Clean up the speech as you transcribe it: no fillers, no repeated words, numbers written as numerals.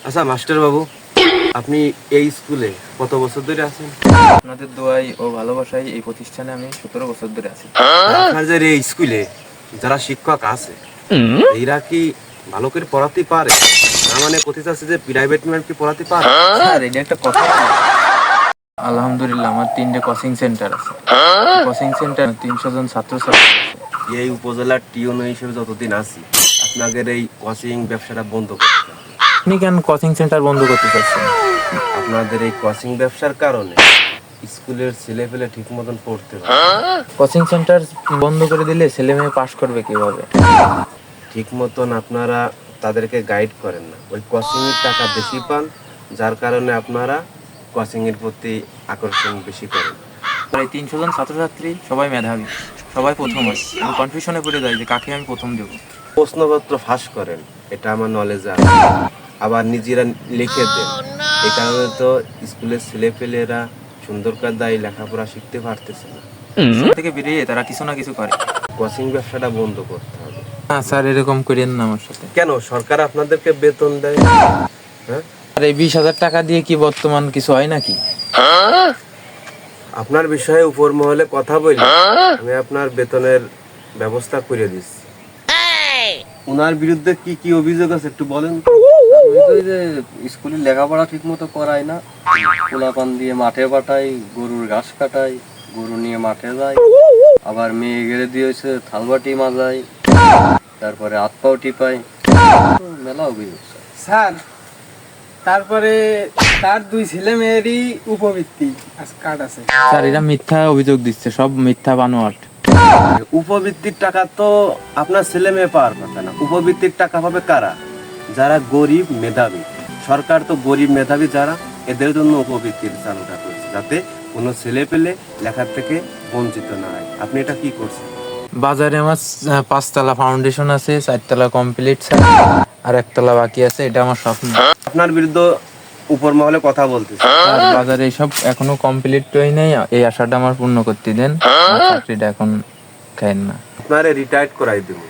আচ্ছা মাস্টার বাবু, আপনি এই স্কুলে কত বছর ধরে আছেন? আপনাদের দোয়াই ও ভালোবাসায় এই প্রতিষ্ঠানে আমি 17 বছর ধরে আছি। আপনাদের এই স্কুলে যারা শিক্ষক আছে এরা কি ভালো করে পড়াতে পারে? না মানে কথিত আছে যে প্রাইভেট ম্যাম কি পড়াতে পারে? স্যার এটা একটা কথা না। আলহামদুলিল্লাহ আমার 3টে কোচিং সেন্টার আছে। কোচিং সেন্টার 300 জন ছাত্রছাত্রী আছে। এই উপজেলার টিউন হিসেবে যতদিন আছি আপনাদের এই কোচিং ব্যবসাটা বন্ধ করতে হবে। আপনি কেন কোচিং সেন্টার বন্ধ করতে চাচ্ছেন? আপনাদের এই কোচিং ব্যবসার কারণে স্কুলের ছেলে পেলে ঠিক মতন পড়তে পারে না। কোচিং সেন্টার বন্ধ করে দিলে ছেলে মেয়ে পাশ করবে কিভাবে? ঠিক মতন আপনারা তাদেরকে গাইড করেন না, ওই কোচিং এর টাকা বেশি পান, যার কারণে আপনারা কোচিং এর প্রতি আকর্ষণ বেশি করেন। আর এই 300 জন ছাত্রছাত্রী সবাই মেধাবী, সবাই প্রথম হয়। আমি কনফিউশনে পড়ে যাই যে কাকে আমি প্রথম দেবো। প্রশ্নপত্র ফাঁস করেন, এটা আমার নলেজ আছে, আবার নিজেরা লিখে দেন। এই কারণে তো স্কুলের ছেলেপেলেরা সুন্দর কায়দায় লেখাপড়া শিখতে পারতেছে না। স্কুল থেকে বেরিয়ে তারা কিছু না কিছু করে। কোচিং ব্যবসাটা বন্ধ করতে হবে। না স্যার, এরকম করেন না আমার সাথে। কেন সরকার আপনাদেরকে বেতন দেয়? হ্যাঁ, আর এই 20,000 টাকা দিয়ে কি বর্তমান কিছু হয় নাকি? আপনার বিষয়ে উপর মহলে কথা বলি, আমি আপনার বেতনের ব্যবস্থা করে দিচ্ছি। ওনার বিরুদ্ধে কি কি অভিযোগ আছে একটু বলেন। ওই যে স্কুলে লেখাপড়া ঠিক মতো করায় না, পোলাপান দিয়ে মাঠে পাঠাই, গরুর ঘাস কাটাই, গরু নিয়ে মাঠে যায়, আবার মেয়ে গেড়ে দিয়েছে থালবাটি মাজাই, তারপরে হাত পাও টিপাই, মেলা অভিযোগ স্যার। স্যার, তারপরে তার 2 ছেলে মেয়েরই উপবৃত্তি কার্ড আছে। স্যার এরা মিথ্যা অভিযোগ দিচ্ছে, সব মিথ্যা বানোয়াট। উপবৃত্তির টাকা তো আপনার ছেলে মেয়ে পাওয়ার কথা না। উপবৃত্তির টাকা পাবে কারা? যারা গরিব মেধাবী। সরকার তো গরিব মেধাবী যারা, এদের জন্য উপবৃত্তির চালুটা করছে, যাতে কোনো ছেলে পেলে লেখার থেকে বঞ্চিত না হয়। আপনি এটা কি করছেন? বাজারে আমার 5 তলা ফাউন্ডেশন আছে, 4 তলা কমপ্লিট স্যার, আর 1 তলা বাকি আছে। এটা আমার স্বপ্ন। আপনার বিরুদ্ধে উপর মহলে কথা বলতেছে। আর বাজারে এসব এখনো কমপ্লিট হয় নাই, এই আশাটা আমার পূর্ণ করতে দেন। আমার চাকরিটা এখন খাইন না। আপনারে রিটায়ার্ড করাই দেবো।